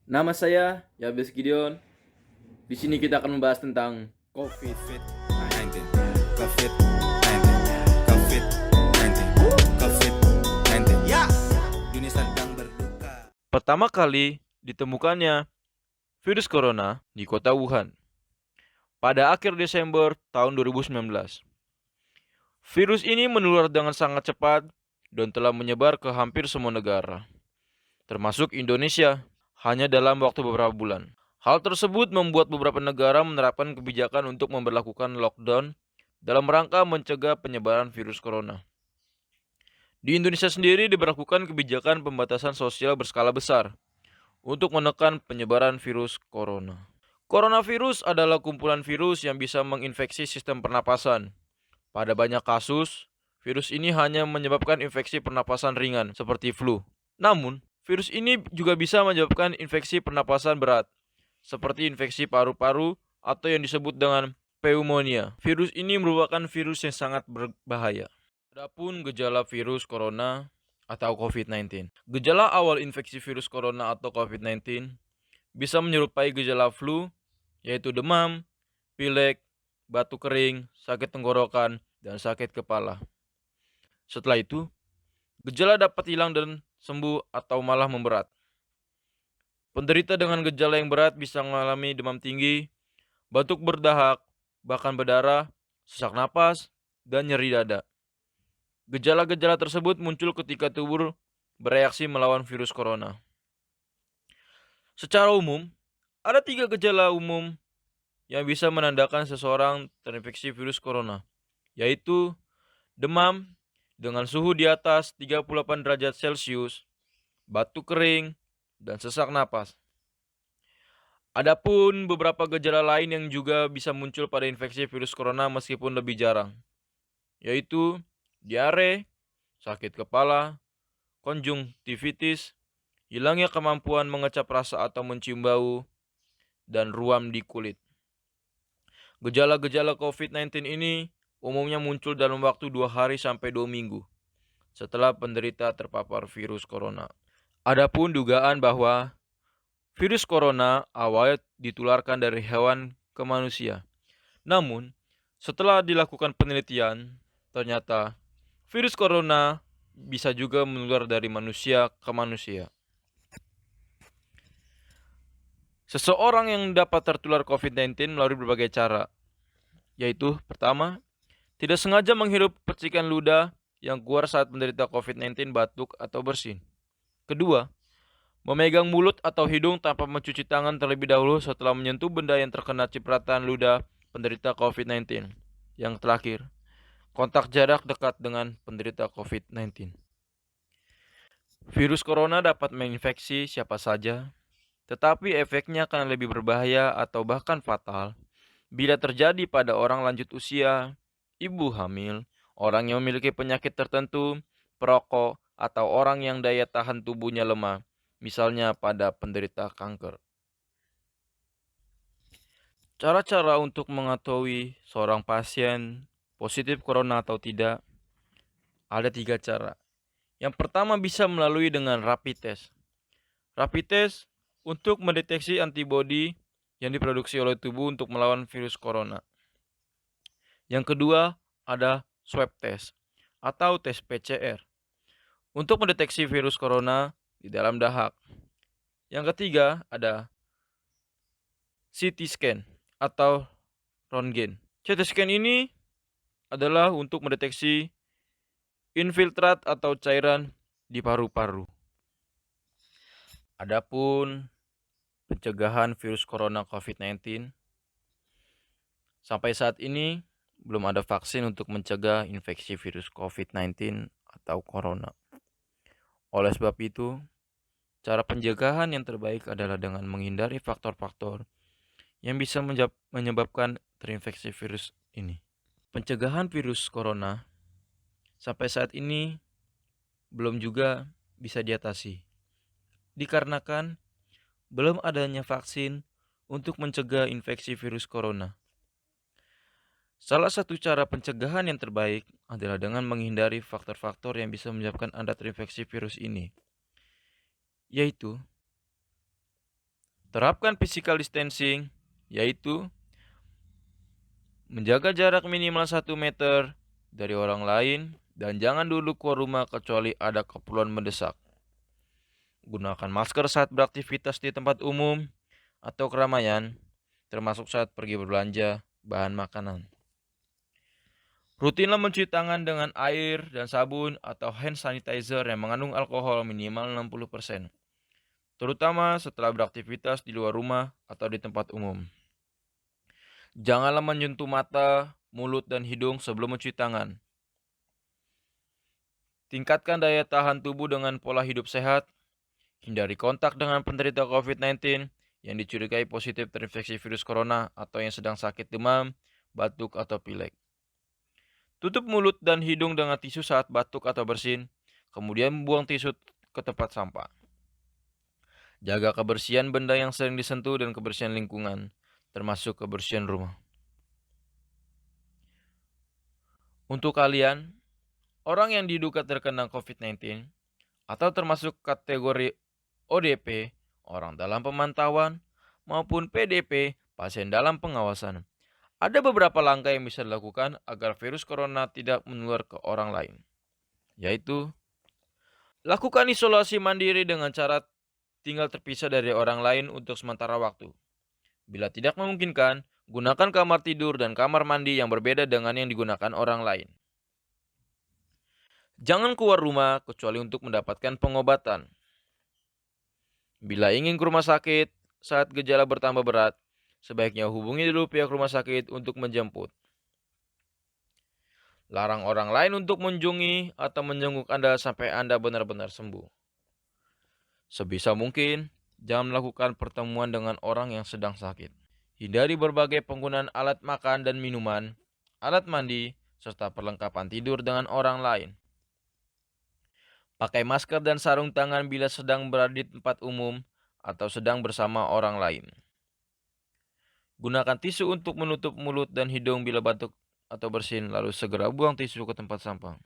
Nama saya Yabes Gideon. Di sini kita akan membahas tentang COVID. COVID-19, COVID-19, COVID-19, COVID-19. Ya, dunia sedang berduka. Pertama kali ditemukannya virus corona di kota Wuhan pada akhir Desember tahun 2019. Virus ini menular dengan sangat cepat dan telah menyebar ke hampir semua negara, termasuk Indonesia, hanya dalam waktu beberapa bulan. Hal tersebut membuat beberapa negara menerapkan kebijakan untuk memberlakukan lockdown dalam rangka mencegah penyebaran virus corona. Di Indonesia sendiri diberlakukan kebijakan pembatasan sosial berskala besar untuk menekan penyebaran virus corona. Coronavirus adalah kumpulan virus yang bisa menginfeksi sistem pernapasan. Pada banyak kasus, virus ini hanya menyebabkan infeksi pernapasan ringan seperti flu. Namun, virus ini juga bisa menyebabkan infeksi pernapasan berat seperti infeksi paru-paru atau yang disebut dengan pneumonia. Virus ini merupakan virus yang sangat berbahaya. Adapun gejala virus corona atau COVID-19. Gejala awal infeksi virus corona atau COVID-19 bisa menyerupai gejala flu, yaitu demam, pilek, batuk kering, sakit tenggorokan, dan sakit kepala. Setelah itu, gejala dapat hilang dan sembuh atau malah memberat. Penderita dengan gejala yang berat bisa mengalami demam tinggi, batuk berdahak, bahkan berdarah, sesak napas, dan nyeri dada. Gejala-gejala tersebut muncul ketika tubuh bereaksi melawan virus corona. Secara umum, ada 3 gejala umum yang bisa menandakan seseorang terinfeksi virus corona, yaitu demam dengan suhu di atas 38 derajat Celcius, batuk kering, dan sesak napas. Adapun beberapa gejala lain yang juga bisa muncul pada infeksi virus corona meskipun lebih jarang, yaitu diare, sakit kepala, konjungtivitis, hilangnya kemampuan mengecap rasa atau mencium bau, dan ruam di kulit. Gejala-gejala COVID-19 ini umumnya muncul dalam waktu 2 hari sampai 2 minggu setelah penderita terpapar virus corona. Adapun dugaan bahwa virus corona awalnya ditularkan dari hewan ke manusia. Namun, setelah dilakukan penelitian, ternyata virus corona bisa juga menular dari manusia ke manusia. Seseorang yang dapat tertular COVID-19 melalui berbagai cara, yaitu pertama, tidak sengaja menghirup percikan ludah yang keluar saat menderita COVID-19 batuk atau bersin. Kedua, memegang mulut atau hidung tanpa mencuci tangan terlebih dahulu setelah menyentuh benda yang terkena cipratan ludah penderita COVID-19. Yang terakhir, kontak jarak dekat dengan penderita COVID-19. Virus corona dapat menginfeksi siapa saja, tetapi efeknya akan lebih berbahaya atau bahkan fatal bila terjadi pada orang lanjut usia, ibu hamil, orang yang memiliki penyakit tertentu, perokok, atau orang yang daya tahan tubuhnya lemah, misalnya pada penderita kanker. Cara-cara untuk mengetahui seorang pasien positif corona atau tidak, ada 3 cara. Yang pertama bisa melalui dengan rapid test. Rapid test untuk mendeteksi antibodi yang diproduksi oleh tubuh untuk melawan virus corona. Yang kedua ada swab test atau tes PCR untuk mendeteksi virus corona di dalam dahak. Yang ketiga ada CT scan atau röntgen. CT scan ini adalah untuk mendeteksi infiltrat atau cairan di paru-paru. Adapun pencegahan virus corona COVID-19, sampai saat ini belum ada vaksin untuk mencegah infeksi virus COVID-19 atau corona. Oleh sebab itu, cara pencegahan yang terbaik adalah dengan menghindari faktor-faktor yang bisa menyebabkan terinfeksi virus ini. Pencegahan virus corona sampai saat ini belum juga bisa diatasi, dikarenakan belum adanya vaksin untuk mencegah infeksi virus corona. Salah satu cara pencegahan yang terbaik adalah dengan menghindari faktor-faktor yang bisa menyebabkan Anda terinfeksi virus ini, yaitu Terapkan physical distancing, yaitu menjaga jarak minimal 1 meter dari orang lain dan jangan dulu keluar rumah kecuali ada keperluan mendesak. Gunakan masker saat beraktivitas di tempat umum atau keramaian, termasuk saat pergi berbelanja bahan makanan. Rutinlah mencuci tangan dengan air dan sabun atau hand sanitizer yang mengandung alkohol minimal 60%, terutama setelah beraktivitas di luar rumah atau di tempat umum. Janganlah menyentuh mata, mulut, dan hidung sebelum mencuci tangan. Tingkatkan daya tahan tubuh dengan pola hidup sehat. Hindari kontak dengan penderita COVID-19 yang dicurigai positif terinfeksi virus corona atau yang sedang sakit demam, batuk, atau pilek. Tutup mulut dan hidung dengan tisu saat batuk atau bersin, kemudian buang tisu ke tempat sampah. Jaga kebersihan benda yang sering disentuh dan kebersihan lingkungan, termasuk kebersihan rumah. Untuk kalian, orang yang diduga terkena COVID-19 atau termasuk kategori ODP, orang dalam pemantauan, maupun PDP, pasien dalam pengawasan, ada beberapa langkah yang bisa dilakukan agar virus corona tidak menular ke orang lain, yaitu lakukan isolasi mandiri dengan cara tinggal terpisah dari orang lain untuk sementara waktu. Bila tidak memungkinkan, gunakan kamar tidur dan kamar mandi yang berbeda dengan yang digunakan orang lain. Jangan keluar rumah kecuali untuk mendapatkan pengobatan. Bila ingin ke rumah sakit saat gejala bertambah berat, sebaiknya hubungi dulu pihak rumah sakit untuk menjemput. Larang orang lain untuk mengunjungi atau menjenguk Anda sampai Anda benar-benar sembuh. Sebisa mungkin, jangan melakukan pertemuan dengan orang yang sedang sakit. Hindari berbagai penggunaan alat makan dan minuman, alat mandi, serta perlengkapan tidur dengan orang lain. Pakai masker dan sarung tangan bila sedang berada di tempat umum atau sedang bersama orang lain. Gunakan tisu untuk menutup mulut dan hidung bila batuk atau bersin, lalu segera buang tisu ke tempat sampah.